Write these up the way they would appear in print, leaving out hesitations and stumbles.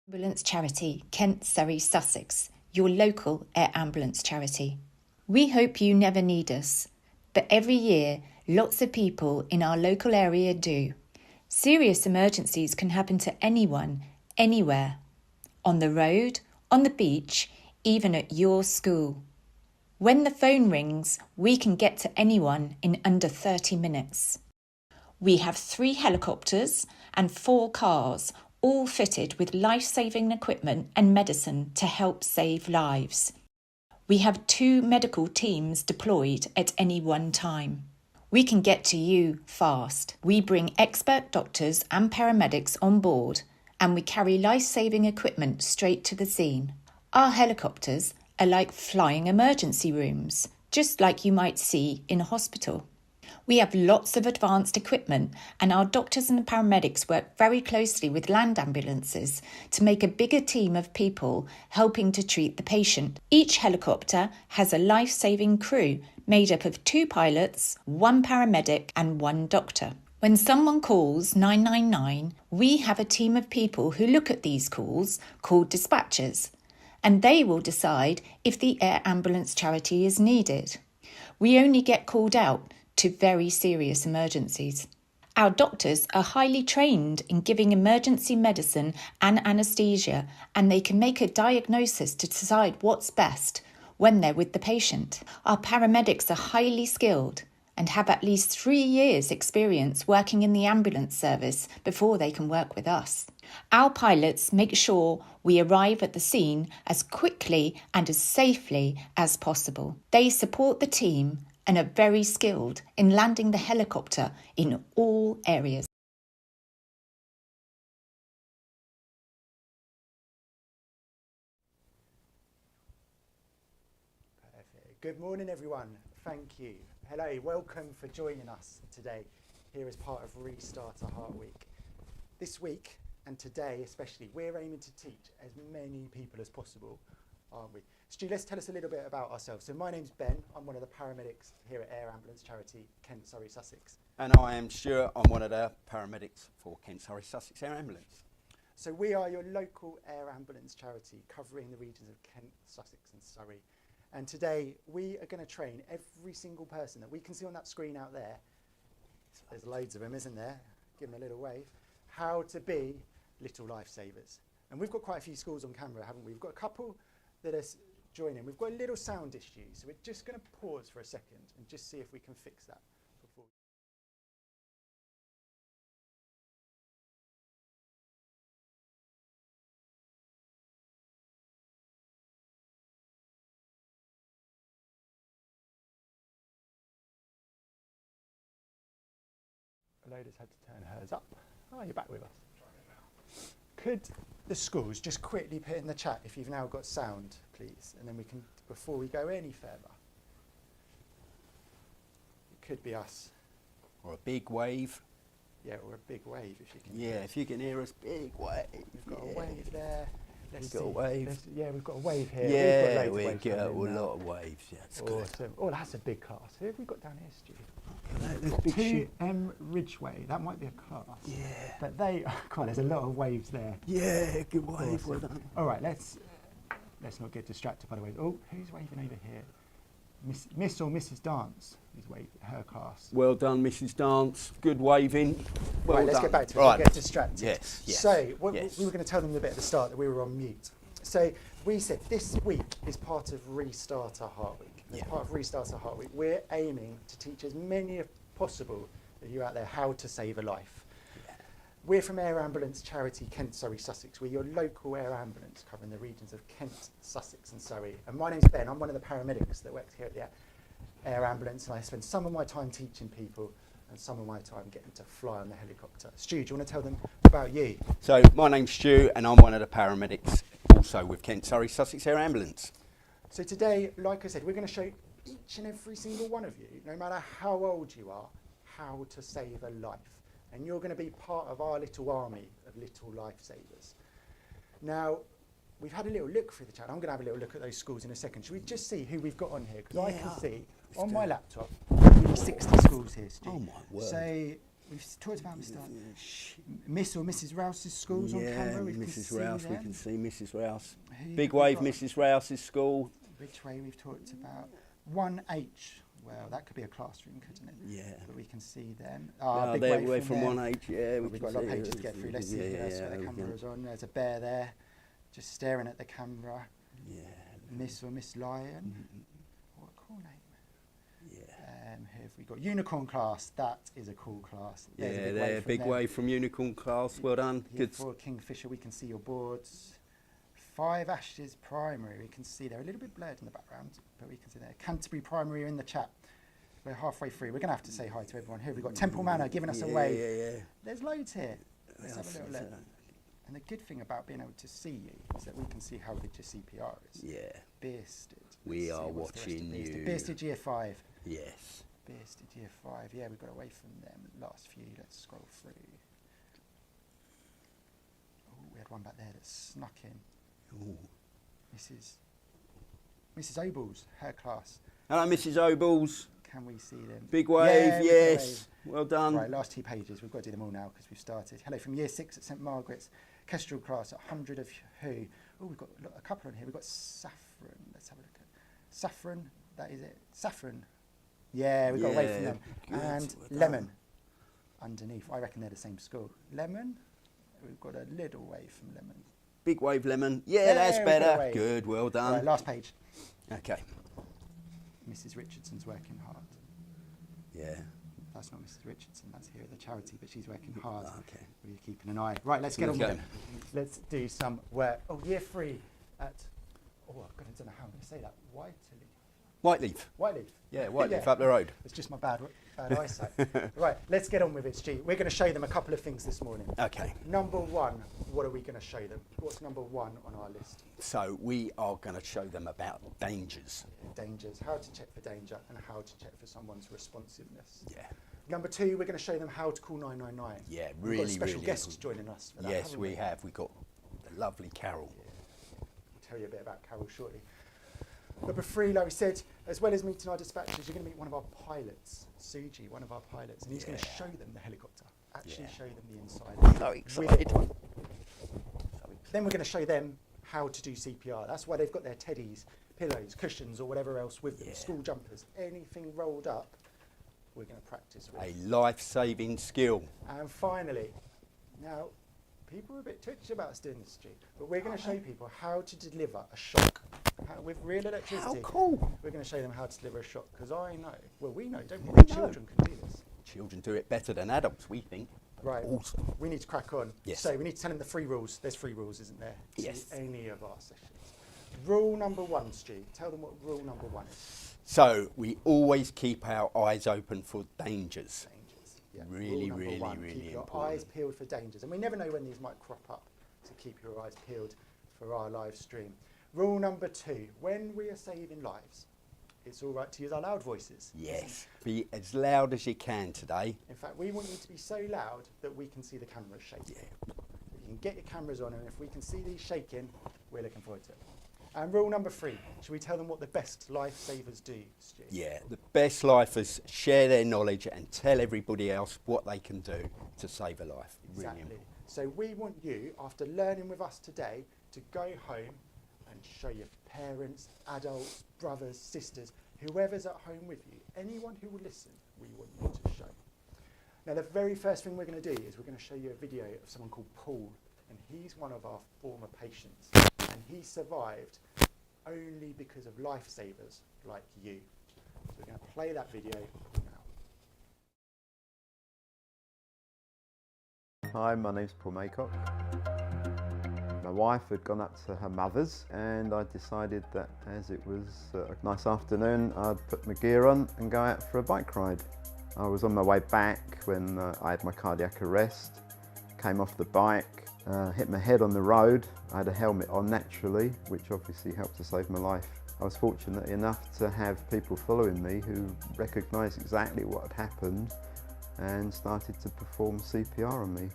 Ambulance charity, Kent, Surrey, Sussex, your local air ambulance charity. We hope you never need us, but every year lots of people in our local area do. Serious emergencies can happen to anyone, anywhere. On the road, on the beach, even at your school. When the phone rings, we can get to anyone in under 30 minutes. We have 3 helicopters and 4 cars, all fitted with life-saving equipment and medicine to help save lives. We have 2 medical teams deployed at any one time. We can get to you fast. We bring expert doctors and paramedics on board, and we carry life-saving equipment straight to the scene. Our helicopters are like flying emergency rooms, just like you might see in a hospital. We have lots of advanced equipment, and our doctors and paramedics work very closely with land ambulances to make a bigger team of people helping to treat the patient. Each helicopter has a life-saving crew made up of 2 pilots, 1 paramedic and 1 doctor. When someone calls 999, we have a team of people who look at these calls called dispatchers, and they will decide if the air ambulance charity is needed. We only get called out to very serious emergencies. Our doctors are highly trained in giving emergency medicine and anaesthesia, and they can make a diagnosis to decide what's best when they're with the patient. Our paramedics are highly skilled and have at least 3 years' experience working in the ambulance service before they can work with us. Our pilots make sure we arrive at the scene as quickly and as safely as possible. They support the team and are very skilled in landing the helicopter in all areas. Perfect. Good morning, everyone. Thank you. Hello, welcome for joining us today here as part of Restart a Heart Week. This week, and today especially, we're aiming to teach as many people as possible, aren't we? Stu, let's tell us a little bit about ourselves. So my name's Ben. I'm one of the paramedics here at Air Ambulance Charity, Kent, Surrey, Sussex. And I am Stuart. I'm one of the paramedics for Kent, Surrey, Sussex Air Ambulance. So we are your local air ambulance charity covering the regions of Kent, Sussex and Surrey. And today we are going to train every single person that we can see on that screen out there. There's loads of them, isn't there? Give them a little wave. How to be little lifesavers. And we've got quite a few schools on camera, haven't we? We've got a couple that are joining. We've got a little sound issue, so we're just going to pause for a second and just see if we can fix that. Loda's had to turn hers up. Oh, you're back with us. Could the schools just quickly put in the chat if you've now got sound, please, and then we can, before we go any further. It could be us. Or a big wave. Yeah, or a big wave if you can. Yeah, if you can hear us, big wave. We've got a wave there. We've got a wave. Yeah, we've got a wave here. Yeah, we've got a lot of waves. Yeah, that's awesome. good. Oh, that's a big class. Who have we got down here, Stu? Big 2M Ridgeway. That might be a class. Yeah. But they, God, there's a lot of waves there. Yeah, good wave. Awesome. Well done. All right, let's not get distracted by the waves. Oh, who's waving over here? Miss or Mrs. Dance is waving, her class. Well done, Mrs. Dance. Good waving. Well right, done. let's get back to it. Right. Don't get distracted. Yes, yes. So, yes. we were going to tell them a bit at the start that we were on mute. So, we said this week is part of Restart a Heart Week. As part of Restart a Heart Week, we're aiming to teach as many as possible of you out there how to save a life. Yeah. We're from Air Ambulance Charity, Kent, Surrey, Sussex. We're your local air ambulance covering the regions of Kent, Sussex and Surrey. And my name's Ben. I'm one of the paramedics that works here at the Air Ambulance, and I spend some of my time teaching people and some of my time getting to fly on the helicopter. Stu, do you want to tell them about you? So my name's Stu and I'm one of the paramedics also with Kent, Surrey, Sussex Air Ambulance. So today, like I said, we're going to show each and every single one of you, no matter how old you are, how to save a life. And you're going to be part of our little army of little lifesavers. Now, we've had a little look through the chat. I'm going to have a little look at those schools in a second. Should we just see who we've got on here? Because I can see on my laptop, 60 schools here, Stu. Oh my word. So we've talked about Miss or Mrs. Rouse's schools on camera. We Mrs. Rouse, we can see Mrs. Rouse. Who Big have we Wave, got? Mrs. Rouse's school. Which way we've talked about 1H. Well, that could be a classroom, couldn't it? Yeah. But we can see them. Oh, Big they're Wave away from there. 1H, yeah. We've got a lot of pages to get through. Let's see who else where the camera is on. There's a bear there, just staring at the camera. Yeah. Miss or Miss Lion. What a cool name. Yeah. Here have we got Unicorn class. That is a cool class. There's Yeah, a they're Big them. Wave from Unicorn class. Well done. Here Good. for Kingfisher, we can see your boards. 5 Ashes Primary, we can see they're a little bit blurred in the background, but we can see there. Canterbury Primary are in the chat. We're halfway through. We're going to have to say hi to everyone. Here we've got Temple Manor giving us a wave. Yeah. There's loads here. Let's have a Yes, little look. And the good thing about being able to see you is that we can see how good your CPR is. Yeah. Bearsted. We Let's are see what's the rest of watching Bearsted. you. Bearsted Year 5. Yes. Bearsted Year 5. Yeah, we got away from them. Last few. Let's scroll through. Oh, we had one back there that snuck in. Ooh. Mrs. Obles, her class. Hello, Mrs. Obles. Can we see them? Big Wave, Yeah, we've got a yes. Well done. Right, last 2 pages. We've got to do them all now because we've started. Hello from Year 6 at St Margaret's. Kestrel class at 100 of who? Oh, we've got a couple on here. We've got Saffron. Let's have a look at Saffron. That is it. Saffron. Yeah, we got away from them. good. And Well Lemon done. underneath. I reckon they're the same school. Lemon. We've got a little way from Lemon. Big Wave Lemon. Yeah, There that's we go, better. Wave. Good, well done. Right, last page. Okay. Mrs. Richardson's working hard. Yeah. That's not Mrs. Richardson, that's here at the charity, but she's working hard. Okay. We're keeping an eye. Right, let's get on Let's with go. it. Let's do some work. Oh, Year 3 at, oh, I don't know how I'm going to say that. Whiteleaf. Whiteleaf. Yeah, Whiteleaf up the road. It's just my bad eyesight. Right, let's get on with it, Stu. We're going to show them a couple of things this morning. Okay. Number 1, what are we going to show them? What's number 1 on our list? So we are going to show them about dangers. Dangers, how to check for danger and how to check for someone's responsiveness. Yeah. Number 2, we're going to show them how to call 999. Yeah, We've really, got a special really guest joining us for that, Yes, haven't we have. We've got the lovely Carol. We'll tell you a bit about Carol shortly. Number 3, like we said, as well as meeting our dispatchers, you're going to meet one of our pilots, Suji, one of our pilots, and he's going to show them the helicopter, actually show them the inside. So excited. Then we're going to show them how to do CPR. That's why they've got their teddies, pillows, cushions, or whatever else with them, school jumpers, anything rolled up, we're going to practice with. A life-saving skill. And finally, now, people are a bit twitchy about us doing this, Stu, but we're going to show people how to deliver a shock with real electricity. How cool. We're going to show them how to deliver a shock, because I know, well, we know, don't we? We know. Children can do this. Children do it better than adults, we think. Right. Awesome. We need to crack on. Yes. So we need to tell them the 3 rules. There's 3 rules, isn't there? Yes. To any of our sessions. Rule number 1, Stu. Tell them what rule number 1 is. So we always keep our eyes open for dangers. Dangers. Yeah. Really, Rule number really, 1, really keep your important. eyes peeled for dangers. And we never know when these might crop up. So keep your eyes peeled for our live stream. Rule number 2, when we are saving lives, it's all right to use our loud voices. Yes. Be as loud as you can today. In fact, we want you to be so loud that we can see the cameras shaking. Yeah. You can get your cameras on, and if we can see these shaking, we're looking forward to it. And rule number 3, should we tell them what the best lifesavers do, Stu? Yeah, the best lifers share their knowledge and tell everybody else what they can do to save a life. Really Exactly. important. So we want you, after learning with us today, to go home and show your parents, adults, brothers, sisters, whoever's at home with you, anyone who will listen, we want you to show. Now, the very first thing we're going to do is we're going to show you a video of someone called Paul, and he's one of our former patients, and he survived only because of lifesavers like you. So we're going to play that video now. Hi, my name's Paul Maycock. My wife had gone up to her mother's, and I decided that as it was a nice afternoon, I'd put my gear on and go out for a bike ride. I was on my way back when I had my cardiac arrest, came off the bike, hit my head on the road. I had a helmet on naturally, which obviously helped to save my life. I was fortunate enough to have people following me who recognised exactly what had happened and started to perform CPR on me.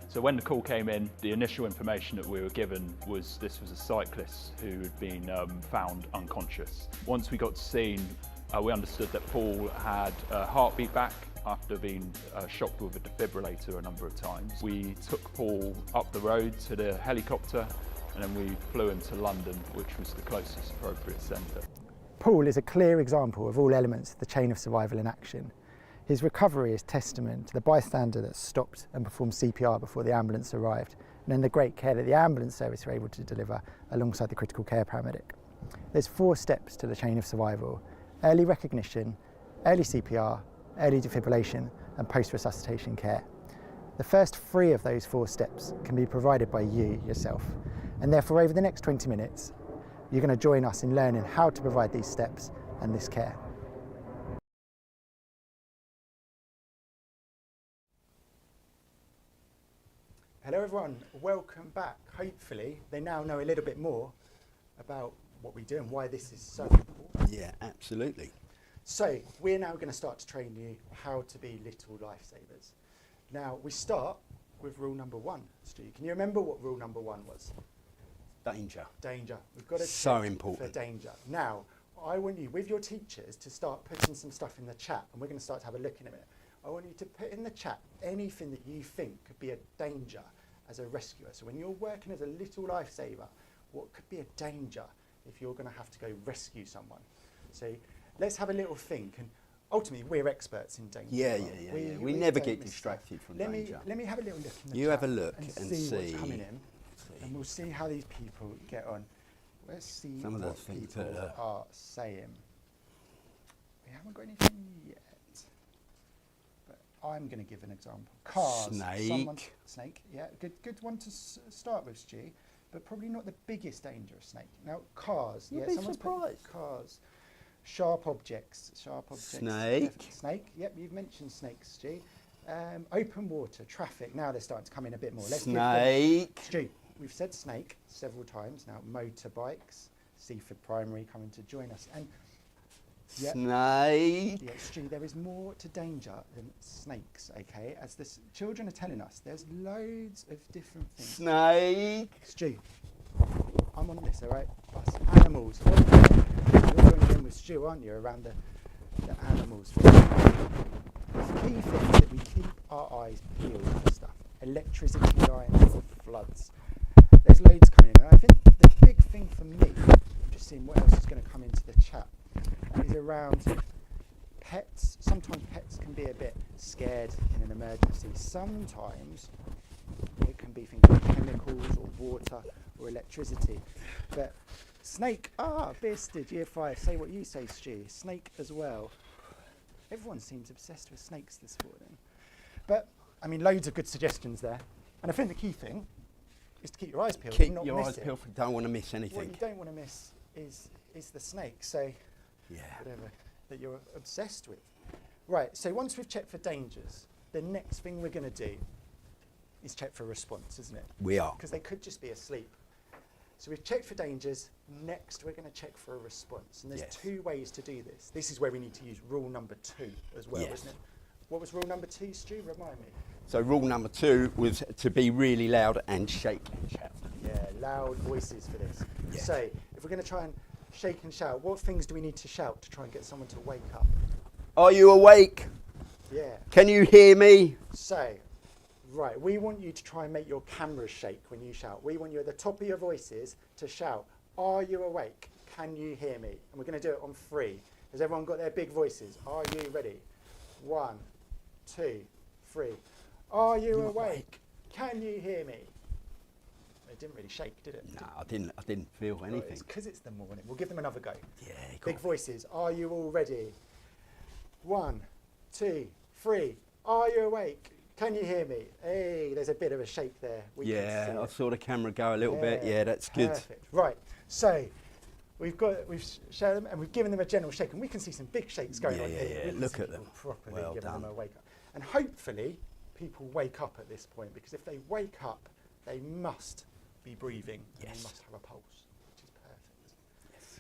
So when the call came in, the initial information that we were given was this was a cyclist who had been found unconscious. Once we got to scene, we understood that Paul had a heartbeat back, after being shocked with a defibrillator a number of times. We took Paul up the road to the helicopter, and then we flew him to London, which was the closest appropriate centre. Paul is a clear example of all elements of the chain of survival in action. His recovery is testament to the bystander that stopped and performed CPR before the ambulance arrived, and then the great care that the ambulance service were able to deliver alongside the critical care paramedic. There's 4 steps to the chain of survival: early recognition, early CPR, early defibrillation, and post-resuscitation care. The first 3 of those 4 steps can be provided by you yourself, and therefore over the next 20 minutes, you're going to join us in learning how to provide these steps and this care. Hello everyone, welcome back. Hopefully they now know a little bit more about what we do and why this is so important. Yeah, absolutely. So we're now going to start to train you how to be little lifesavers. Now we start with rule number 1. Stu, can you remember what rule number 1 was? Danger. Danger. We've got to So check important. for danger. Now I want you, with your teachers, to start putting some stuff in the chat, and we're going to start to have a look in a minute. I want you to put in the chat anything that you think could be a danger as a rescuer. So when you're working as a little lifesaver, what could be a danger if you're going to have to go rescue someone? So let's have a little think. And ultimately, we're experts in danger. Yeah, right? yeah, yeah. We never don't get miss distracted stuff. from Let danger. me have a little look in the You chat have a look and see see. what's coming in, and we'll see how these people get on. Let's see Some of the what things people that are saying. We haven't got anything yet. I'm going to give an example. Cars. Snake. Snake, yeah. Good one to start with, Stu, but probably not the biggest danger of snake. Now, cars. You'll yeah, be someone's put surprised. Cars. Sharp objects. Sharp objects. Snake. Definitely. Snake. Yep, you've mentioned snakes, Stu. Open water, traffic. Now they're starting to come in a bit more. Let's give them- Snake. Stu, we've said snake several times now. Motorbikes. Seaford Primary coming to join us. And yep. Snake. Yeah, Stu, there is more to danger than snakes, okay? As the children are telling us, there's loads of different things. Snake. Stu, I'm on this, all right? Us animals. You're joining in with Stu, aren't you, around the animals. The key thing is that we keep our eyes peeled for stuff. Electricity lines, floods. There's loads coming in. And I think the big thing for me, I'm just seeing what else is going to come into the chat, is around pets. Sometimes pets can be a bit scared in an emergency. Sometimes it can be things like chemicals or water or electricity. But snake, Bisted, year 5, say what you say, Stu. Snake as well. Everyone seems obsessed with snakes this morning. But, I mean, loads of good suggestions there. And I think the key thing is to keep your eyes peeled. Keep and not your miss eyes it. peeled. Don't want to miss What anything. you don't want to miss is the snake. So, Yeah. whatever that you're obsessed with. Right, so once we've checked for dangers, the next thing we're going to do is check for response, isn't it? We are. Because they could just be asleep. So we've checked for dangers. Next, we're going to check for a response. And there's Yes. 2 ways to do this. This is where we need to use rule number 2 as well, Yes. isn't it? What was rule number 2, Stu? Remind me. So rule number 2 was to be really loud and shake and shout. Yeah, loud voices for this. Yeah. So if we're going to try and shake and shout, what things do we need to shout to try and get someone to wake up? Are you awake? Yeah. Can you hear me? So, right, we want you to try and make your cameras shake when you shout. We want you at the top of your voices to shout, "Are you awake? Can you hear me?" And we're going to do it on 3. Has everyone got their big voices? Are you ready? 1, 2, 3. Are you awake? Can you hear me? It didn't really shake, did it? No, I didn't feel Right, anything. it's because it's the morning. We'll give them another go. Yeah, go Big on. voices. Are you all ready? 1, 2, 3. Are you awake? Can you hear me? Hey, there's a bit of a shake there. We can Yeah, see I it. saw the camera go a little bit. Yeah, that's good. Perfect. Right. So we've shared them and we've given them a general shake, and we can see some big shakes going Yeah, on yeah, here. yeah. We can Look see at people them. properly Well giving them done. a wake up. And hopefully people wake up at this point, because if they wake up, they must be breathing and Yes. they must have a pulse, which is perfect. Yes.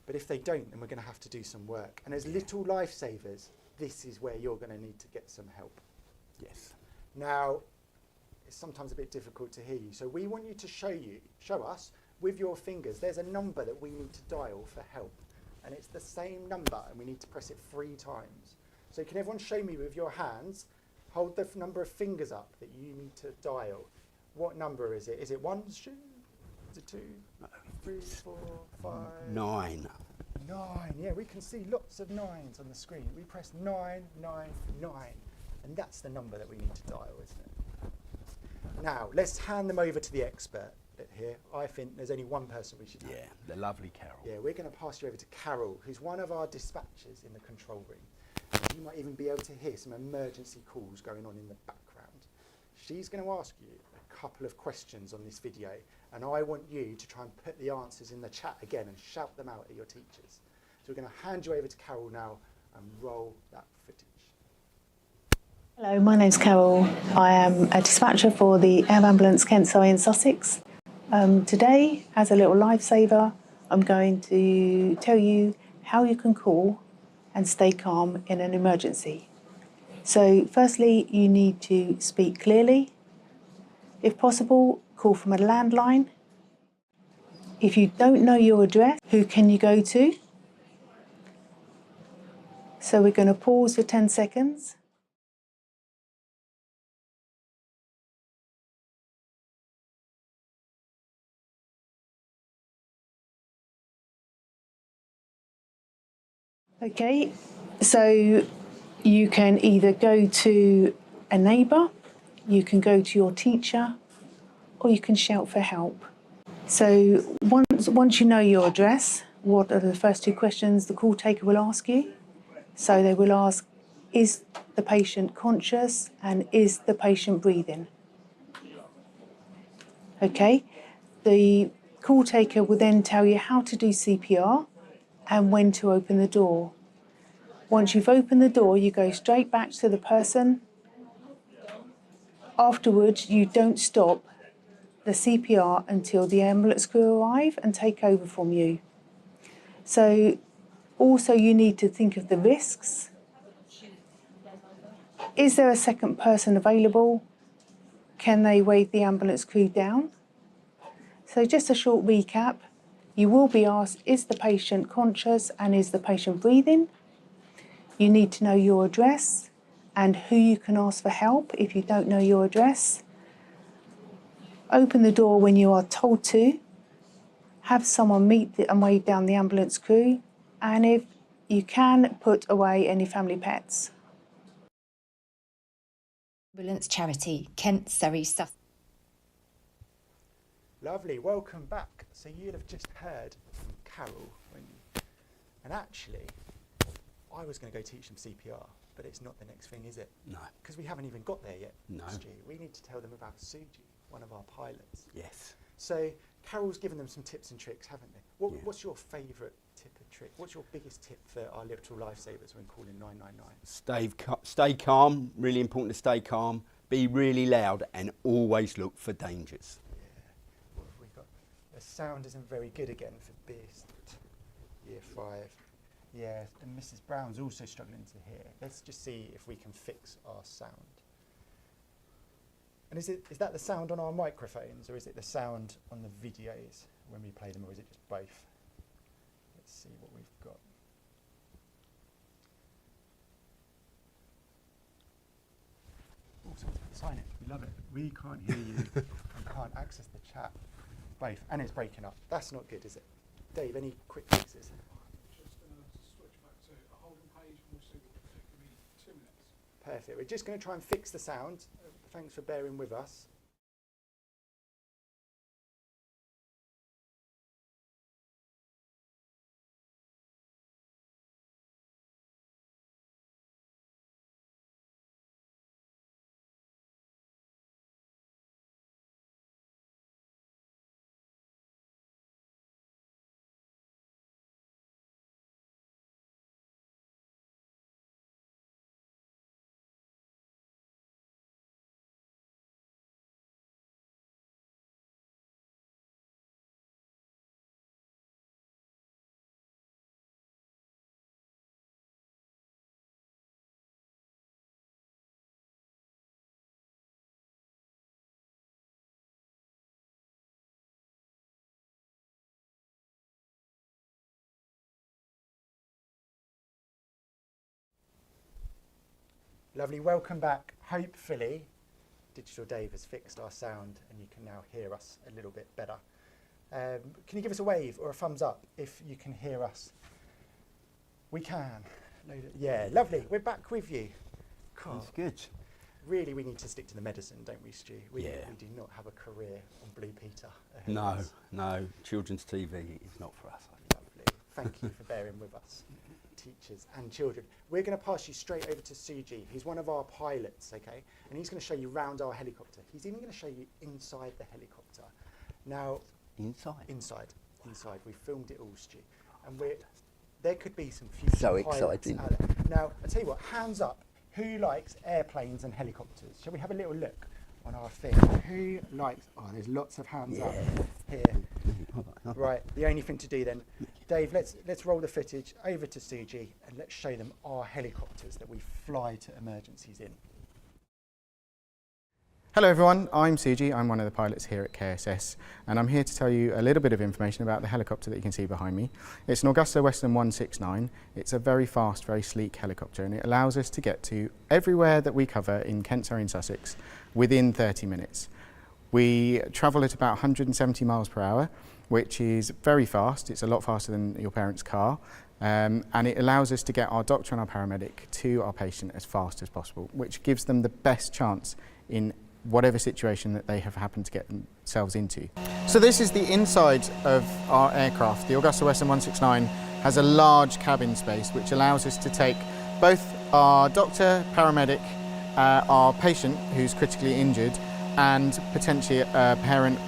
But if they don't, then we're going to have to do some work. And as little lifesavers, this is where you're going to need to get some help. Yes. Now, it's sometimes a bit difficult to hear you, so we want you to show us with your fingers. There's a number that we need to dial for help, and it's the same number, and we need to press it 3 times. So can everyone show me with your hands, hold the number of fingers up that you need to dial. What number is it? Is it 1, Stu? Is it 2, 3, 4, 5? 9. 9, yeah, we can see lots of 9s on the screen. We press 9, 9, 9, and that's the number that we need to dial, isn't it? Now, let's hand them over to the expert here. I think there's only one person we should have. Yeah, the lovely Carol. Yeah, we're going to pass you over to Carol, who's one of our dispatchers in the control room. You might even be able to hear some emergency calls going on in the background. She's going to ask you a couple of questions on this video, and I want you to try and put the answers in the chat again and shout them out at your teachers. So we're going to hand you over to Carol now and roll that footage. Hello, my name's Carol. I am a dispatcher for the Air Ambulance Kent Surrey in Sussex. Today, as a little lifesaver, I'm going to tell you how you can call and stay calm in an emergency. So firstly, you need to speak clearly. If possible, call from a landline. If you don't know your address, who can you go to? So we're going to pause for 10 seconds. Okay, so you can either go to a neighbour, you can go to your teacher, or you can shout for help. So once you know your address, what are the first two questions the call taker will ask you? So they will ask, is the patient conscious and is the patient breathing? Okay, the call taker will then tell you how to do CPR and when to open the door. Once you've opened the door, you go straight back to the person. Afterwards, you don't stop the CPR until the ambulance crew arrive and take over from you. So also you need to think of the risks. Is there a second person available? Can they wave the ambulance crew down? So just a short recap. You will be asked, is the patient conscious and is the patient breathing? You need to know your address and who you can ask for help if you don't know your address. Open the door when you are told to. Have someone meet and wave down the ambulance crew. And if you can, put away any family pets. Ambulance charity, Kent, Surrey, Sussex. Lovely, welcome back. So you'd have just heard from Carol, and actually, I was going to go teach them CPR, but it's not the next thing, is it? No. Because we haven't even got there yet. No. Stu. We need to tell them about Suji, one of our pilots. Yes. So Carol's given them some tips and tricks, haven't they? Yeah. What's your favourite tip and trick? What's your biggest tip for our little lifesavers when calling 999? Stay calm, really important to stay calm, be really loud and always look for dangers. Yeah. What have we got? The sound isn't very good again for Beast. Year 5. Yeah, and Mrs. Brown's also struggling to hear. Let's just see if we can fix our sound. And is that the sound on our microphones, or is it the sound on the videos when we play them, or is it just both? Let's see what we've got. Oh, someone's got to sign it. We love it. We can't hear you and can't access the chat. Both, and it's breaking up. That's not good, is it? Dave, any quick fixes? Perfect. We're just going to try and fix the sound. Thanks for bearing with us. Lovely, welcome back. Hopefully, Digital Dave has fixed our sound and you can now hear us a little bit better. Can you give us a wave or a thumbs up if you can hear us? We can. Yeah, lovely. We're back with you. That's good. Really, we need to stick to the medicine, don't we, Stu? We do not have a career on Blue Peter ahead of us. No. Children's TV is not for us. Lovely. Thank you for bearing with us, teachers and children. We're going to pass you straight over to Suji, who's one of our pilots, okay? And he's going to show you round our helicopter. He's even going to show you inside the helicopter. Now, Inside. We filmed it all, Stu. And there could be some future pilots out there. Now, I tell you what, hands up. Who likes airplanes and helicopters? Shall we have a little look on our thing? Who likes... Oh, there's lots of hands up here. Right, the only thing to do then, Dave, let's roll the footage over to Suji and let's show them our helicopters that we fly to emergencies in. Hello everyone, I'm Suji, I'm one of the pilots here at KSS and I'm here to tell you a little bit of information about the helicopter that you can see behind me. It's an Augusta Western 169, it's a very fast, very sleek helicopter and it allows us to get to everywhere that we cover in Kent, Surrey and Sussex within 30 minutes. We travel at about 170 miles per hour, which is very fast, it's a lot faster than your parents' car. And it allows us to get our doctor and our paramedic to our patient as fast as possible, which gives them the best chance in whatever situation that they have happened to get themselves into. So this is the inside of our aircraft. The Augusta Western 169 has a large cabin space which allows us to take both our doctor, paramedic, our patient who's critically injured and potentially a parent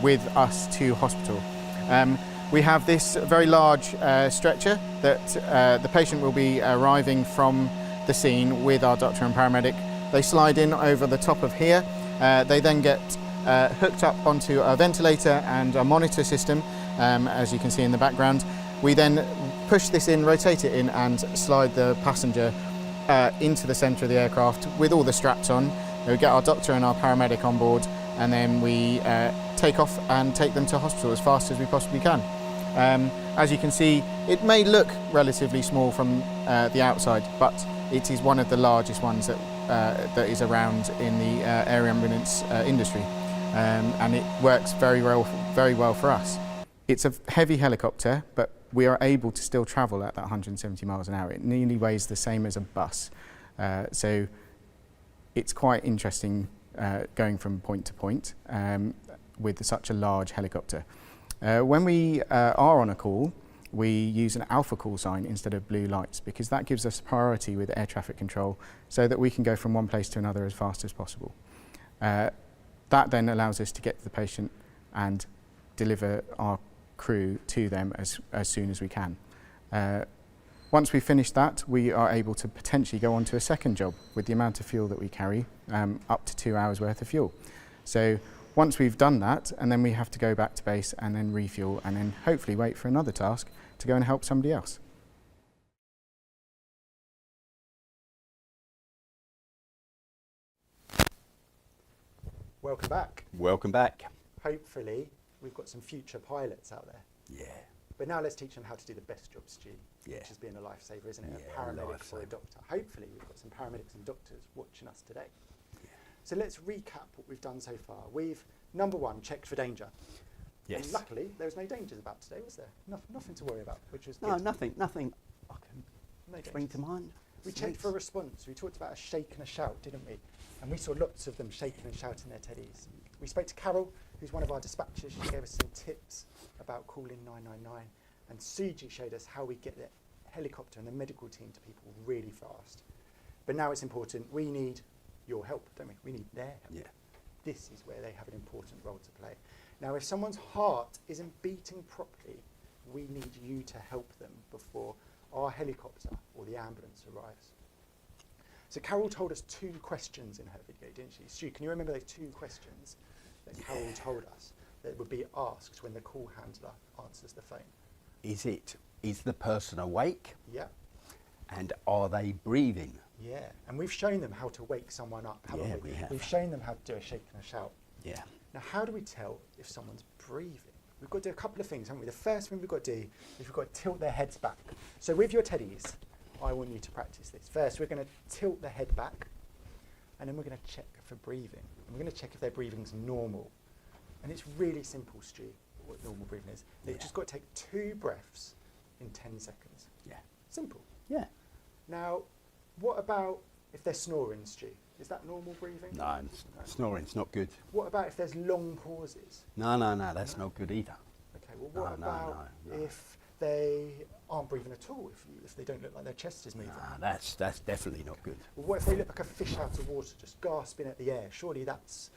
with us to hospital. We have this very large stretcher that the patient will be arriving from the scene with our doctor and paramedic. They slide in over the top of here. They then get hooked up onto a ventilator and a monitor system, as you can see in the background. We then push this in, rotate it in and slide the passenger into the centre of the aircraft with all the straps on. We get our doctor and our paramedic on board and then we take off and take them to hospital as fast as we possibly can. As you can see, it may look relatively small from the outside, but it is one of the largest ones that is around in the air ambulance industry, and it works very well for us. It's a heavy helicopter, but we are able to still travel at that 170 miles an hour. It nearly weighs the same as a bus, so it's quite interesting going from point to point with such a large helicopter. When we are on a call, we use an alpha call sign instead of blue lights because that gives us priority with air traffic control so that we can go from one place to another as fast as possible. That then allows us to get to the patient and deliver our crew to them as soon as we can. Once we finish that, we are able to potentially go on to a second job with the amount of fuel that we carry, up to 2 hours worth of fuel. So once we've done that, and then we have to go back to base and then refuel and then hopefully wait for another task to go and help somebody else. Welcome back. Welcome back. Hopefully, we've got some future pilots out there. Yeah. But now let's teach them how to do the best job, Stu, Yeah. which is being a lifesaver, isn't it? Yeah, A paramedic or a lifesaver. doctor. Hopefully, we've got some paramedics and doctors watching us today. So let's recap what we've done so far. We've, number one, checked for danger. Yes. And luckily, there was no dangers about today, was there? Nothing to worry about, which was No, good. nothing I can No bring to dangers. mind. We checked for a response. We talked about a shake and a shout, didn't we? And we saw lots of them shaking and shouting their teddies. We spoke to Carol, who's one of our dispatchers. She gave us some tips about calling 999. And Suji showed us how we get the helicopter and the medical team to people really fast. But now it's important. We need your help, don't we? We need their help. Yeah. This is where they have an important role to play. Now, if someone's heart isn't beating properly, we need you to help them before our helicopter or the ambulance arrives. So Carol told us 2 questions in her video, didn't she? Stu, can you remember those 2 questions that Carol told us that would be asked when the call handler answers the phone? Is the person awake? Yeah. And are they breathing? Yeah, and we've shown them how to wake someone up, haven't Yeah, we? we have. We've shown them how to do a shake and a shout. Yeah. Now, how do we tell if someone's breathing? We've got to do a couple of things, haven't we? The first thing we've got to do is we've got to tilt their heads back. So with your teddies, I want you to practice this. First, we're going to tilt the head back and then we're going to check for breathing. And we're going to check if their breathing's normal. And it's really simple, Stu, what normal breathing is. They've just got to take 2 breaths in 10 seconds. Yeah. Simple. Yeah. Now, what about if they're snoring, Stu? Is that normal breathing? No, snoring's not good. What about if there's long pauses? No, that's not good either. Okay, well, what about no. if they aren't breathing at all, if they don't look like their chest is moving? No, that's definitely not good. Well, what if they look like a fish out of water, just gasping at the air? Surely that's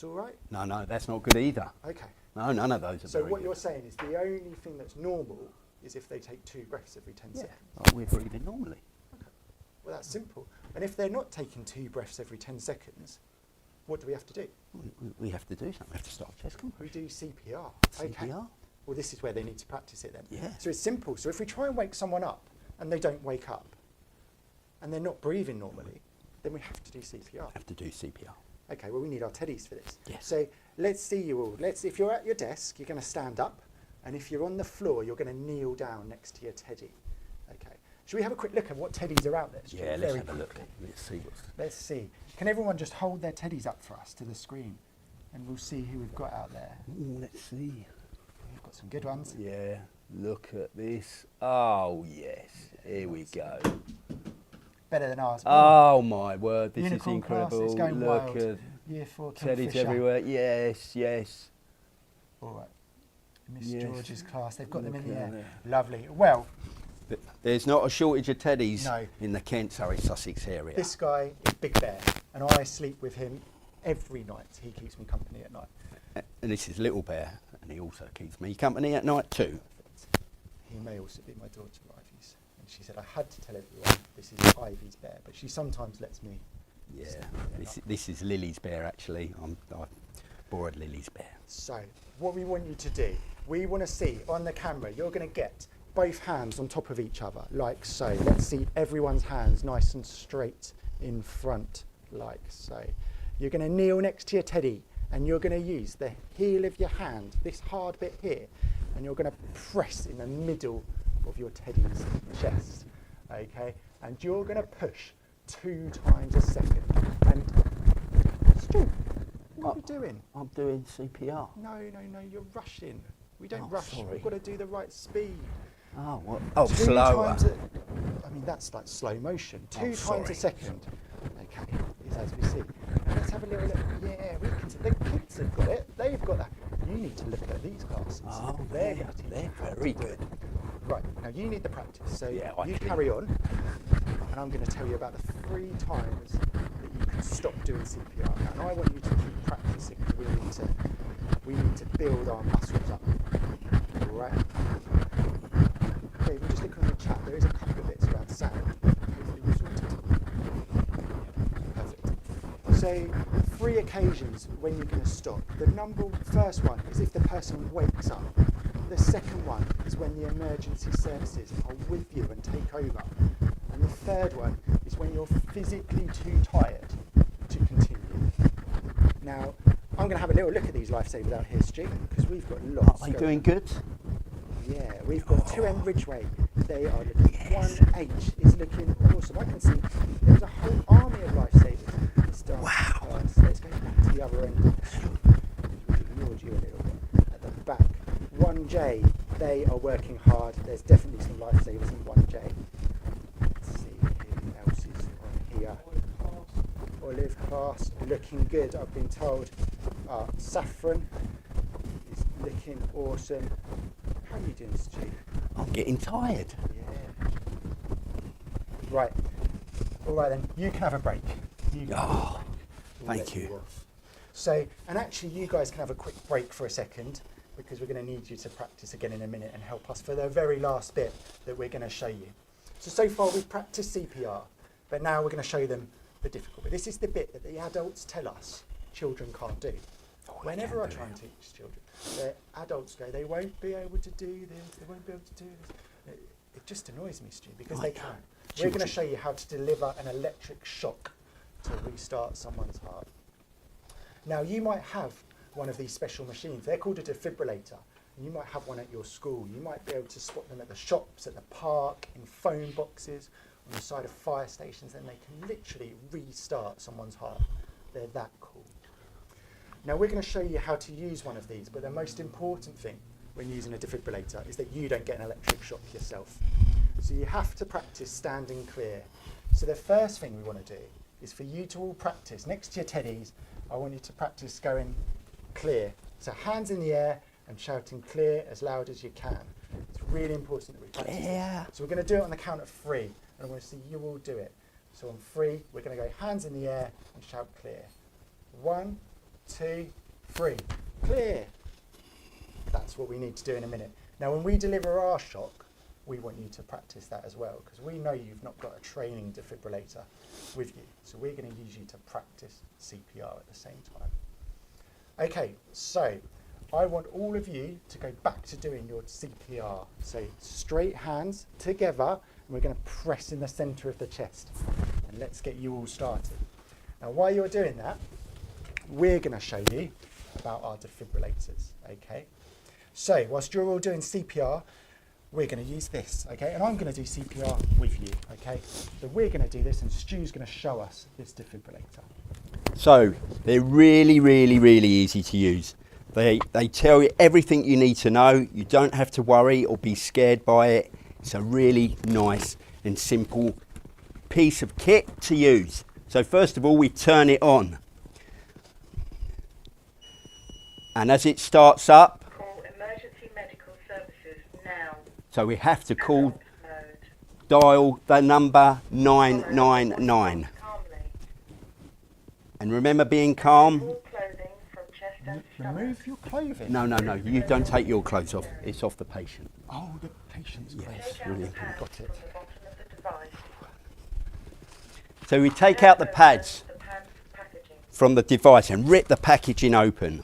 all right? No, that's not good either. Okay. No, none of those are So very what good. you're saying is the only thing that's normal is if they take 2 breaths every 10 seconds. Like we're breathing normally. Okay. Well, that's simple. And if they're not taking 2 breaths every 10 seconds, what do we have to do? We have to do something. We have to start chest compression. We do CPR. Okay. CPR. Well, this is where they need to practice it then. Yeah. So it's simple. So if we try and wake someone up and they don't wake up and they're not breathing normally, then we have to do CPR. Have to do CPR. Okay, well, we need our teddies for this. Yes. So let's see you all. If you're at your desk, you're going to stand up. And if you're on the floor, you're going to kneel down next to your teddy. Okay. Should we have a quick look at what teddies are out there? Stu? Yeah, let's Very have a look. quickly. Let's see what's... Let's see. Can everyone just hold their teddies up for us to the screen? And we'll see who we've got out there. Ooh, let's see. We've got some good ones. Yeah, look at this. Oh, yes. Here we go. Better than ours. Oh, my word. This Unicorn is incredible. class, it's going Look wild. at Year 4 teddies Kingfisher. everywhere. Yes. All right. Miss Yes. George's class. They've got them in Look the at air. that. Lovely. Well, There's not a shortage of teddies No. in the Kent, Surrey, Sussex area. this guy is Big Bear, and I sleep with him every night. He keeps me company at night. And this is Little Bear, and he also keeps me company at night too. He may also be my daughter, Ivy's. And she said, I had to tell everyone this is Ivy's bear, but she sometimes lets me. Yeah, sleep at night. this is Lily's bear actually. I borrowed Lily's bear. So, what we want you to do, we want to see on the camera, you're going to get both hands on top of each other, like so. Let's see everyone's hands nice and straight in front, like so. You're going to kneel next to your teddy, and you're going to use the heel of your hand, this hard bit here, and you're going to press in the middle of your teddy's chest, okay? And you're going to push 2 times a second. And, Stu, what are you doing? I'm doing CPR. No, you're rushing. We don't Oh, rush. sorry. We've got to do the right speed. Oh, what? Oh, 2 slower. times I mean, that's like slow motion. 2 times sorry. a second. Okay, is as we see. And let's have a little look. Yeah, we can see. The kids have got it. They've got that. You need to look at these classes. Oh, they're they're gonna teach you how to very do it. good. Right, now you need the practice. So Yeah, you actually. carry on, and I'm going to tell you about the 3 times that you can stop doing CPR. And I want you to keep practicing. We need to build our muscles up. All right. Okay, if you just look on the chat, there is a couple of bits around sound. Hopefully we've sorted. Perfect. So 3 occasions when you're going to stop. The first one is if the person wakes up. The second one is when the emergency services are with you and take over. And the third one is when you're physically too tired to continue. Now, I'm going to have a little look at these lifesavers out here, Stu, because we've got lots. Are they going doing on. good? Yeah, we've got 2M Ridgeway. They are looking. 1H is looking awesome. I can see there's a whole army of lifesavers. Wow. Let's go back to the other end. We've ignored you a little bit at the back. 1J, they are working hard. There's definitely some lifesavers in 1J. Let's see who else is on here. Olive class, looking good, I've been told. Saffron is looking awesome. How are you doing, Stu? I'm getting tired. Yeah. Right. All right then, you can have a break. You can have a Oh, break. thank Let you. off. So, and actually you guys can have a quick break for a second, because we're going to need you to practice again in a minute and help us for the very last bit that we're going to show you. So far we've practiced CPR, but now we're going to show them the difficult bit. This is the bit that the adults tell us children can't do. Whenever I try and teach children, the adults go, they won't be able to do this, they won't be able to do this. It just annoys me, Stu, because they can. We're going to show you how to deliver an electric shock to restart someone's heart. Now, you might have one of these special machines. They're called a defibrillator. And you might have one at your school. You might be able to spot them at the shops, at the park, in phone boxes, on the side of fire stations, then they can literally restart someone's heart. They're that cool. Now we're going to show you how to use one of these, but the most important thing when using a defibrillator is that you don't get an electric shock yourself. So you have to practice standing clear. So the first thing we want to do is for you to all practice, next to your teddies, I want you to practice going clear. So hands in the air and shouting clear as loud as you can. It's really important that we practice this. So we're going to do it on the count of 3, and I want to see you all do it. So on 3, we're going to go hands in the air and shout clear. 1, 2, 3, clear. That's what we need to do in a minute. Now when we deliver our shock, we want you to practice that as well, because we know you've not got a training defibrillator with you. So we're going to use you to practice CPR at the same time. Okay, so I want all of you to go back to doing your CPR. So straight hands together, and we're going to press in the centre of the chest. And let's get you all started. Now while you're doing that, we're going to show you about our defibrillators, okay? So whilst you're all doing CPR, we're going to use this, okay? And I'm going to do CPR with you, okay? So we're going to do this, and Stu's going to show us this defibrillator. So they're really, really, really easy to use. They tell you everything you need to know. You don't have to worry or be scared by it. It's a really nice and simple piece of kit to use. So first of all, we turn it on. And as it starts up, call emergency medical services now. So we have to dial the number 999. And remember being calm. Remove your clothing. No, you don't take your clothes off. It's off the patient. Oh, the patient's clothes. Yes, really important. Got it. So we take out the pads from the device and rip the packaging open.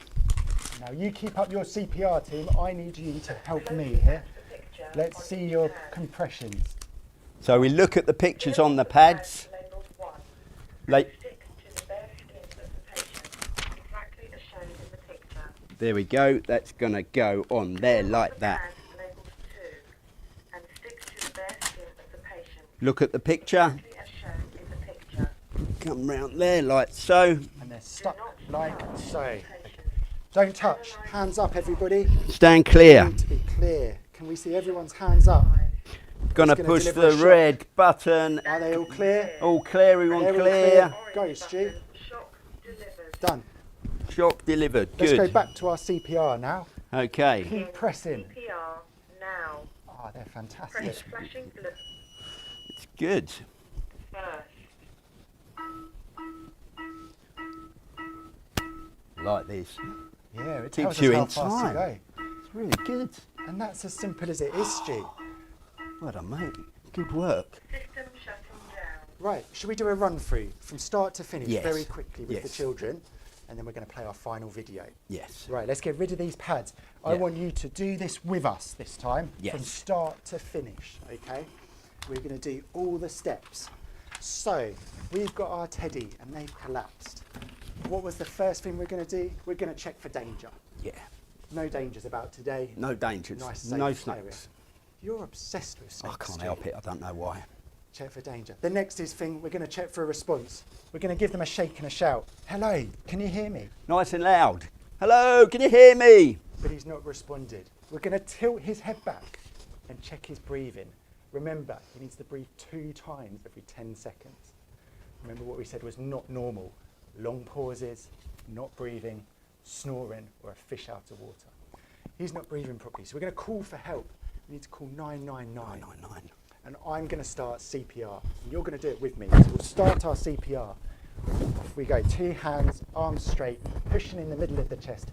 Now you keep up your CPR team. I need you to help me here. Let's see your compressions. So we look at the pictures on the pads. There we go. That's going to go on there like that. Look at the picture. Come round there like so. And they're stuck like so. Don't touch. Hands up, everybody. Stand clear. You need to be clear. Can we see everyone's hands up? Gonna push the red button. Are they all clear? All clear, everyone clear. Go, Stu. Done. Shock delivered. Let's Good. go back to our CPR now. Okay. Keep pressing. CPR now. Oh, they're fantastic. Press flashing blue It's good. first. Like this. Yeah, it Keeps tells you us how in fast time. to go. It's really good. And that's as simple as it is, Stu. Well done, mate. Good work. System shutting down. Right, should we do a run through from start to finish Yes. very quickly with the Yes. children? And then we're going to play our final video. Yes. Right, let's get rid of these pads. I Yeah. want you to do this with us this time, from Yes. start to finish, okay? We're going to do all the steps. So, we've got our teddy and they've collapsed. What was the first thing we're going to do? We're going to check for danger. Yeah. No dangers about today. No dangers. Nice, safe No area. snakes. You're obsessed with snakes. I can't Stu. help it. I don't know why. Check for danger. The next is thing, we're going to check for a response. We're going to give them a shake and a shout. Hello, can you hear me? Nice and loud. Hello, can you hear me? But he's not responded. We're going to tilt his head back and check his breathing. Remember, he needs to breathe 2 times every 10 seconds. Remember what we said was not normal. Long pauses, not breathing, snoring, or a fish out of water. He's not breathing properly, so we're going to call for help. We need to call 999. 999. And I'm going to start CPR. And you're going to do it with me. So we'll start our CPR. Off we go. 2 hands, arms straight, pushing in the middle of the chest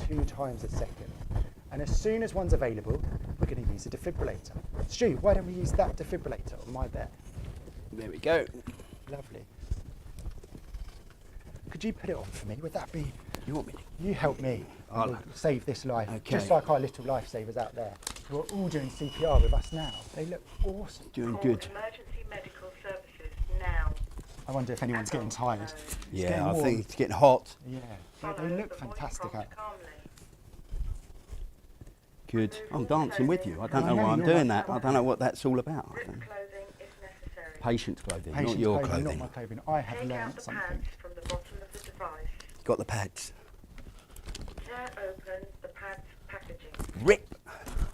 2 times a second. And as soon as one's available, we're going to use a defibrillator. Stu, why don't we use that defibrillator on my bed? There we go. Lovely. Could you put it on for me? Would that be... You want me to? You help me. I'll- We'll save this life. Okay. Just like our little lifesavers out there who are all doing CPR with us now. They look awesome. Doing Call good. emergency medical services now. I wonder if anyone's getting tired. It's Yeah, getting I warm. think it's getting hot. Yeah, Follow they look the voice fantastic prompt out. calmly. Good. I'm dancing with you. I don't I know know, why I'm you're doing like- that. I don't know what that's all about. Rip clothing if necessary. patient's clothing, Patient's not your clothing, clothing. not my clothing. I have Take out learnt the something. pads from the bottom of the device. Got the pads. Tear open the pads packaging. Rip.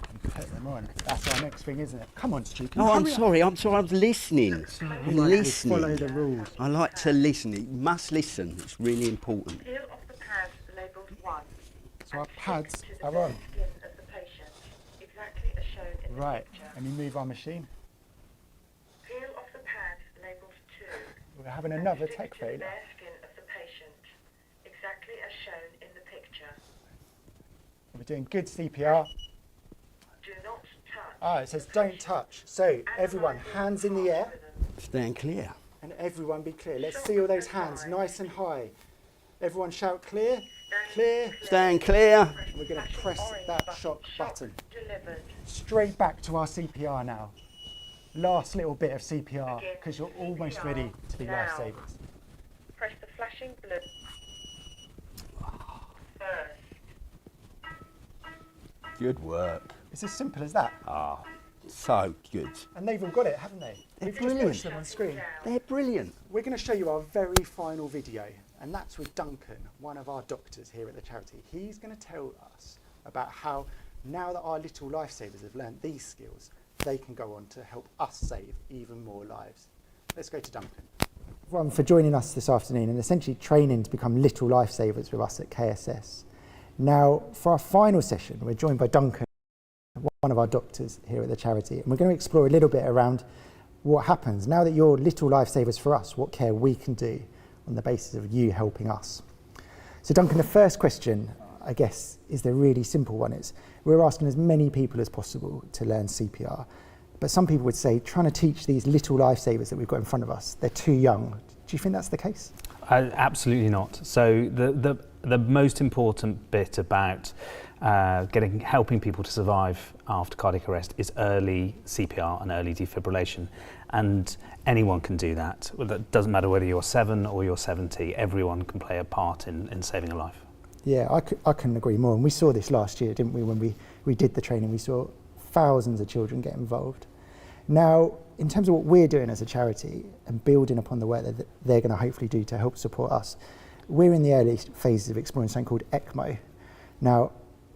And put them on. That's our next thing, isn't it? Come on, Stu. can Oh, you I'm hurry up? sorry, I'm listening. We I'm like to follow listening. the rules. I like to listen. You must listen. It's really important. Peel off the pads labelled 1. So our and stick pads to the are bare on. skin of the patient, exactly as shown in the Right, picture. and you move our machine. Peel off the pads labelled 2. We're having and another stick tech to the failure. bare skin of the patient, exactly as shown in the picture. We're doing good CPR. Do not touch. Ah, it says don't touch. So everyone, hands in the air, Stand clear. and everyone be clear. Let's see all those hands nice and high. Everyone shout clear, clear. Stand clear. We're going to press that shock button. Delivered. Straight back to our CPR now. Last little bit of CPR, because you're almost ready to be Now. lifesavers. Press the flashing blue. First. Good work. It's as simple as that. Ah, so good. And they've all got it, haven't they? They're We've just brilliant. pushed them on screen. They're brilliant. We're going to show you our very final video, and that's with Duncan, one of our doctors here at the charity. He's going to tell us about how, now that our little lifesavers have learned these skills, they can go on to help us save even more lives. Let's go to Duncan. Everyone for joining us this afternoon and essentially training to become little lifesavers with us at KSS. Now, for our final session, we're joined by Duncan, one of our doctors here at the charity, and we're going to explore a little bit around what happens now that you're little lifesavers for us, what care we can do on the basis of you helping us. So Duncan, the first question, I guess, is the really simple one. Is we're asking as many people as possible to learn CPR, but some people would say trying to teach these little lifesavers that we've got in front of us, they're too young. Do you think that's the case? Absolutely not. So the most important bit about helping people to survive after cardiac arrest is early CPR and early defibrillation, and anyone can do that. It doesn't matter whether you're 7 or you're 70. Everyone can play a part in saving a life. Yeah, I couldn't agree more. And we saw this last year, didn't we? When we did the training, we saw thousands of children get involved. Now, in terms of what we're doing as a charity and building upon the work that they're going to hopefully do to help support us, we're in the early phases of exploring something called ECMO. Now,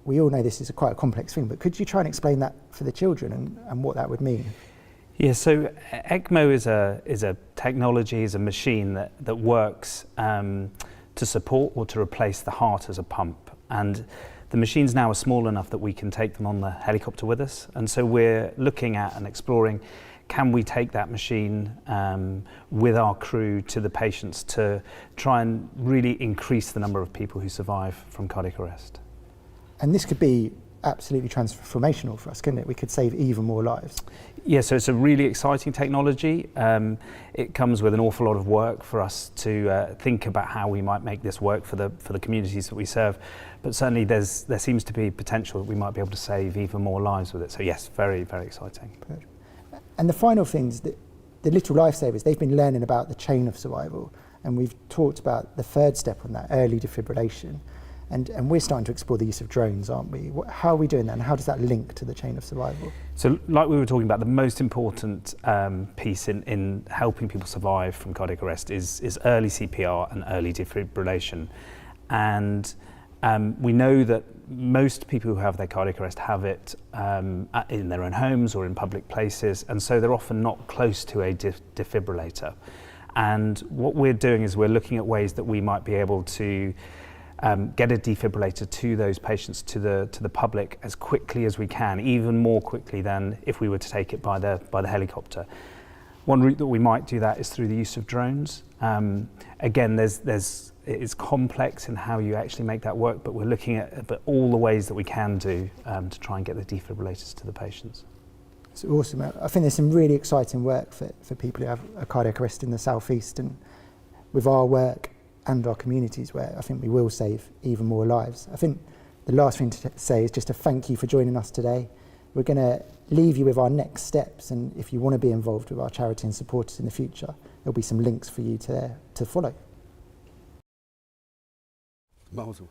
we all know this is quite a complex thing, but could you try and explain that for the children and what that would mean? Yeah, so ECMO is a technology, is a machine that works to support or to replace the heart as a pump. And the machines now are small enough that we can take them on the helicopter with us. And so we're looking at and exploring, can we take that machine with our crew to the patients to try and really increase the number of people who survive from cardiac arrest? And this could be absolutely transformational for us, couldn't it? We could save even more lives. Yeah, so it's a really exciting technology. It comes with an awful lot of work for us to think about how we might make this work for the communities that we serve. But certainly there seems to be potential that we might be able to save even more lives with it. So yes, very, very exciting. And the final things, that the little lifesavers, they've been learning about the chain of survival. And we've talked about the third step on that, early defibrillation. And we're starting to explore the use of drones, aren't we? How are we doing that, and how does that link to the chain of survival? So like we were talking about, the most important piece in helping people survive from cardiac arrest is early CPR and early defibrillation. And we know that most people who have their cardiac arrest have it in their own homes or in public places, and so they're often not close to a defibrillator. And what we're doing is we're looking at ways that we might be able to get a defibrillator to those patients, to the public as quickly as we can, even more quickly than if we were to take it by the helicopter. One route that we might do that is through the use of drones. Again, it's complex in how you actually make that work, but we're looking at all the ways that we can do to try and get the defibrillators to the patients. It's awesome. I think there's some really exciting work for people who have a cardiac arrest in the southeast, and with our work and our communities, where I think we will save even more lives. I think the last thing to say is just a thank you for joining us today. We're going to leave you with our next steps, and if you want to be involved with our charity and support us in the future, there'll be some links for you to follow. Mazel.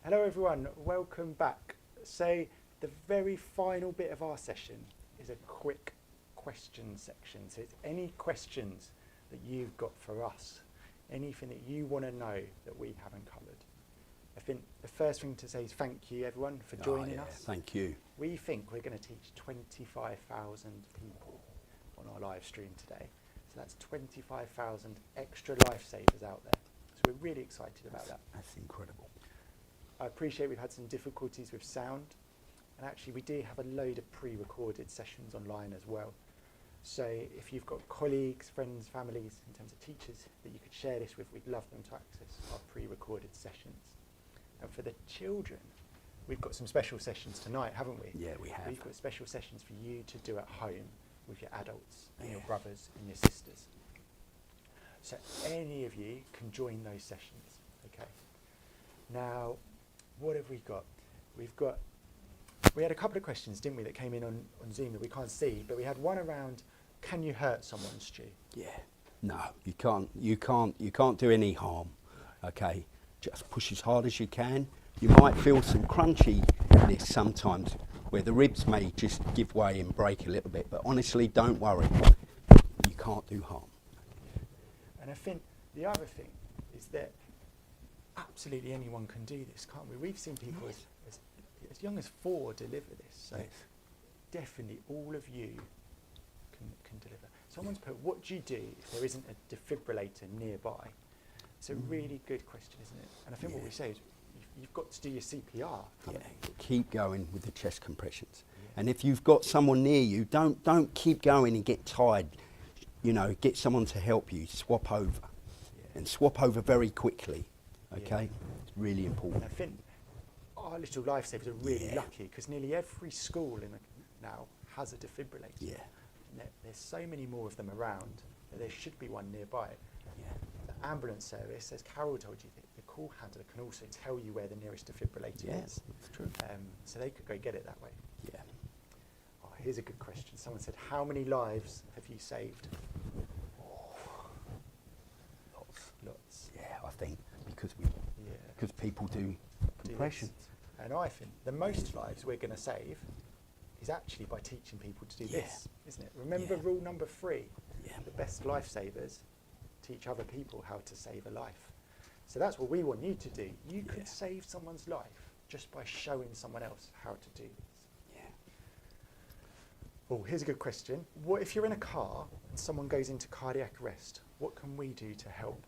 Hello everyone, welcome back. So the very final bit of our session is a quick question section. So it's any questions that you've got for us, anything that you want to know that we haven't covered. I think the first thing to say is thank you everyone for joining us. Thank you. We think we're going to teach 25,000 people on our live stream today. So that's 25,000 extra lifesavers out there. So we're really excited about that. That's incredible. I appreciate we've had some difficulties with sound, and actually we do have a load of pre-recorded sessions online as well. So if you've got colleagues, friends, families, in terms of teachers that you could share this with, we'd love them to access our pre-recorded sessions. And for the children, we've got some special sessions tonight, haven't we? Yeah, we have. We've got special sessions for you to do at home with your adults and your brothers and your sisters. So any of you can join those sessions, okay? Now, what have we got? We had a couple of questions, didn't we, that came in on Zoom that we can't see, but we had one around, can you hurt someone, Stu? Yeah. No, you can't do any harm, okay? Just push as hard as you can. You might feel some crunchiness sometimes where the ribs may just give way and break a little bit, but honestly, don't worry. You can't do harm. And I think the other thing is that absolutely anyone can do this, can't we? We've seen people as young as 4 deliver this, so definitely all of you can deliver. Someone's put, what do you do if there isn't a defibrillator nearby? It's a really good question, isn't it? And I think what we say is you've got to do your CPR. Keep going with the chest compressions. And if you've got someone near you, don't keep going and get tired. You know, get someone to help you. Swap over, and swap over very quickly. Okay, it's really important. And I think our little lifesavers are really lucky because nearly every school now has a defibrillator. Yeah. And there's so many more of them around that there should be one nearby. Yeah. The ambulance service, as Carol told you, the call handler can also tell you where the nearest defibrillator is. That's true. So they could go get it that way. Yeah. Oh, here's a good question. Someone said, how many lives have you saved? Lots. Yeah, I think because people do compression. And I think the most lives we're going to save is actually by teaching people to do this, isn't it? Remember rule number 3, the best lifesavers teach other people how to save a life. So that's what we want you to do. You could save someone's life just by showing someone else how to do this. Yeah. Oh, here's a good question. What if you're in a car and someone goes into cardiac arrest? What can we do to help?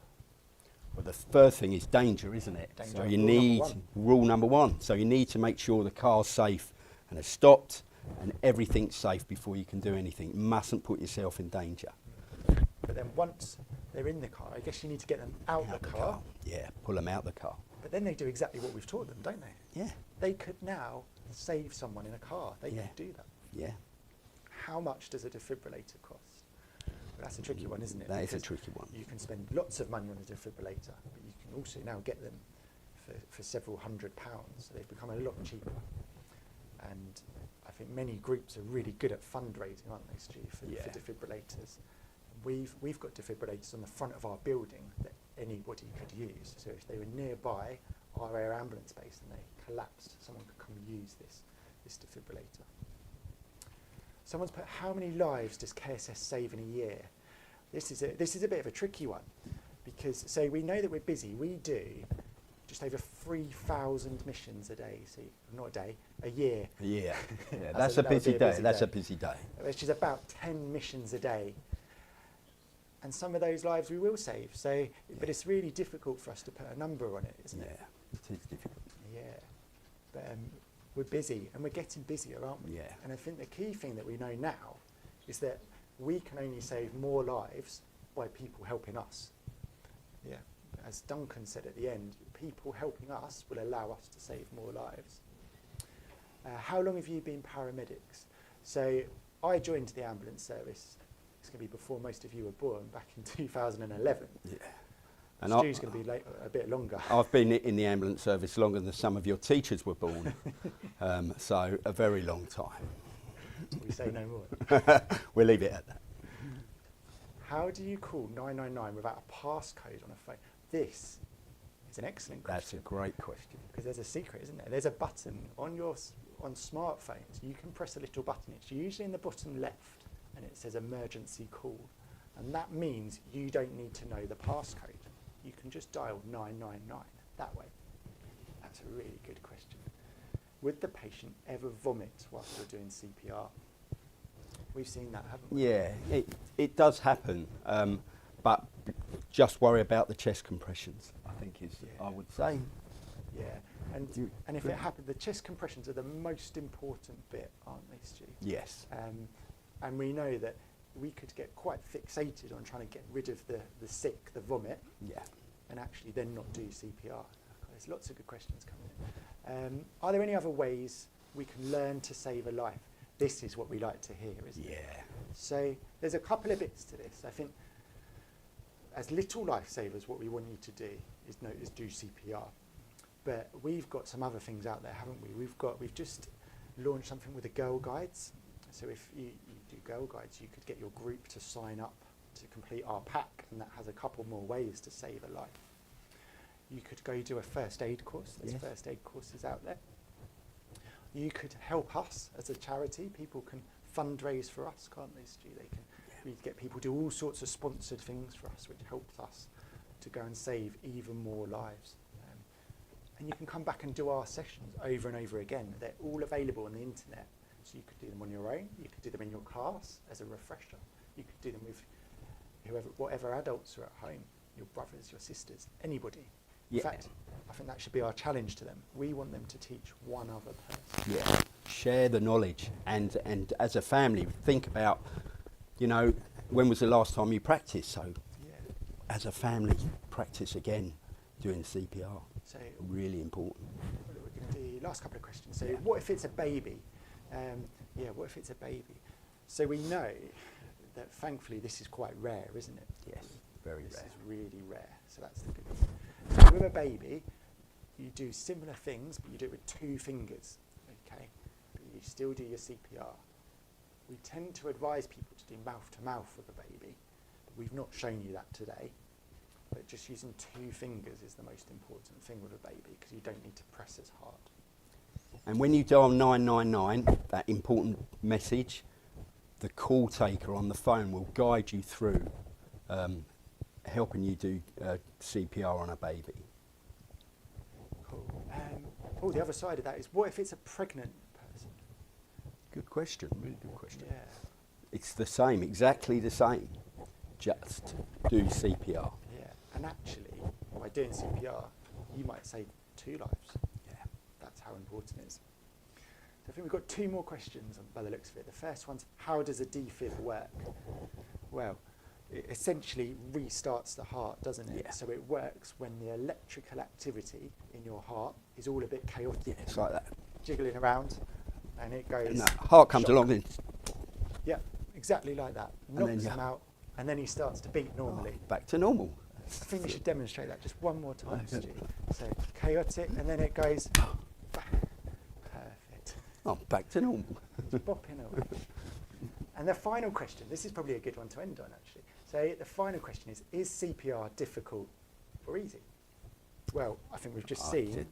Well, the first thing is danger, isn't it? Danger. So you need rule number 1. So you need to make sure the car's safe and has stopped and everything's safe before you can do anything. You mustn't put yourself in danger. But then once they're in the car, I guess you need to get them out the car. Yeah, pull them out the car. But then they do exactly what we've taught them, don't they? Yeah. They could now save someone in a car. They could do that. Yeah. How much does a defibrillator cost? Well, that's a tricky one, isn't it? That is a Because tricky one. you can spend lots of money on a defibrillator, but you can also now get them for several £100s. So they've become a lot cheaper. And I think many groups are really good at fundraising, aren't they, Stu, for defibrillators. We've got defibrillators on the front of our building that anybody could use. So if they were nearby our air ambulance base and they collapsed, someone could come and use this defibrillator. Someone's put, how many lives does KSS save in a year? This is a bit of a tricky one because, so we know that we're busy. We do just over 3,000 missions a day. So not a day, a year. A year. Yeah, that's a busy day. That's a busy day. Which is about 10 missions a day. And some of those lives we will save. So, but it's really difficult for us to put a number on it, isn't it? Yeah, it is difficult. Yeah, but we're busy and we're getting busier, aren't we? Yeah. And I think the key thing that we know now is that we can only save more lives by people helping us. Yeah. As Duncan said at the end, people helping us will allow us to save more lives. How long have you been paramedics? So I joined the ambulance service, it's going to be before most of you were born, back in 2011. Yeah. And Stu's going to be a bit longer. I've been in the ambulance service longer than some of your teachers were born, so a very long time. We say no more. We'll leave it at that. How do you call 999 without a passcode on a phone? This is an excellent question. That's a great question. Because there's a secret, isn't there? There's a button on smartphones. You can press a little button. It's usually in the bottom left and it says emergency call. And that means you don't need to know the passcode. You can just dial 999 that way. That's a really good question. Would the patient ever vomit whilst you're doing CPR? We've seen that, haven't we? Yeah, it does happen, but just worry about the chest compressions, I think is, I would say. Yeah, and if it happened, the chest compressions are the most important bit, aren't they, Stu? Yes. And we know that we could get quite fixated on trying to get rid of the sick, the vomit, Yeah. and actually then not do CPR. There's lots of good questions coming in. Are there any other ways we can learn to save a life? This is what we like to hear, isn't it? Yeah. So there's a couple of bits to this. I think as little lifesavers, what we want you to do is do CPR. But we've got some other things out there, haven't we? We've just launched something with the Girl Guides. So if you do Girl Guides, you could get your group to sign up to complete our pack, and that has a couple more ways to save a life. You could go do a first aid course. There's first aid courses out there. You could help us as a charity. People can fundraise for us, can't they, Stu? We get people to do all sorts of sponsored things for us, which helps us to go and save even more lives. And you can come back and do our sessions over and over again. They're all available on the internet. So you could do them on your own. You could do them in your class as a refresher. You could do them with whatever adults are at home, your brothers, your sisters, anybody. In fact, I think that should be our challenge to them. We want them to teach one other person. Yeah. Share the knowledge, and as a family, think about, when was the last time you practiced? So, as a family, practice again, doing CPR. So, really important. We're going to do the last couple of questions. So, what if it's a baby? What if it's a baby? So we know that thankfully this is quite rare, isn't it? Yes, very rare. This is really rare. So that's the good thing. So with a baby, you do similar things, but you do it with 2 fingers, okay? But you still do your CPR. We tend to advise people to do mouth to mouth with a baby, but we've not shown you that today. But just using 2 fingers is the most important thing with a baby, because you don't need to press as hard. And when you dial 999, that important message, the call taker on the phone will guide you through helping you do CPR on a baby. Cool. The other side of that is, what if it's a pregnant person? Good question, really good question. Yeah. It's the same, exactly the same. Just do CPR. Yeah, and actually, by doing CPR, you might save 2 lives. That's how important it is. So I think we've got 2 more questions by the looks of it. The first one's, how does a defib work? Well, it essentially restarts the heart, doesn't it? Yeah. So it works when the electrical activity in your heart is all a bit chaotic. Yeah, it's like that. Jiggling around, and it goes... And the heart comes shock. along and... Yeah, exactly like that. Knocks him out, and then he starts to beat normally. Back to normal. I think we should demonstrate that just one more time, Stu. So chaotic, and then it goes... Perfect. Oh, back to normal. It's bopping away. And the final question, this is probably a good one to end on, actually. So the final question is CPR difficult or easy? Well, I think we've just seen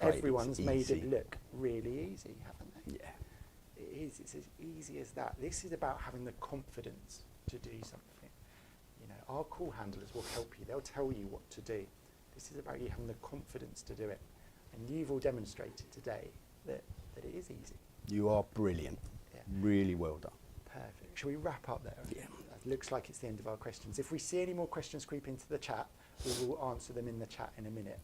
everyone's made it look really easy, haven't they? Yeah. It is. It's as easy as that. This is about having the confidence to do something. Our call handlers will help you. They'll tell you what to do. This is about you having the confidence to do it. And you've all demonstrated today that it is easy. You are brilliant. Yeah. Really well done. Perfect. Shall we wrap up there? Yeah. It looks like it's the end of our questions. If we see any more questions creep into the chat, we will answer them in the chat in a minute.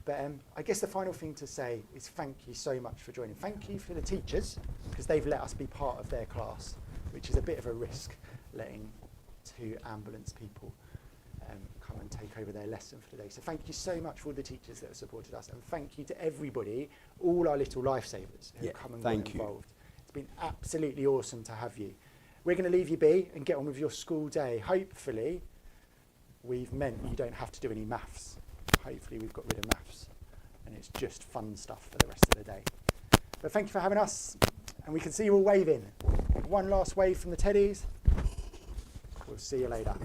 But I guess the final thing to say is thank you so much for joining. Thank you for the teachers, because they've let us be part of their class, which is a bit of a risk, letting 2 ambulance people come and take over their lesson for today. So thank you so much for all the teachers that have supported us, and thank you to everybody, all our little lifesavers who have come and got involved. It's been absolutely awesome to have you. We're going to leave you be and get on with your school day. Hopefully, we've meant you don't have to do any maths. Hopefully, we've got rid of maths, and it's just fun stuff for the rest of the day. But thank you for having us, and we can see you all waving. One last wave from the teddies. We'll see you later.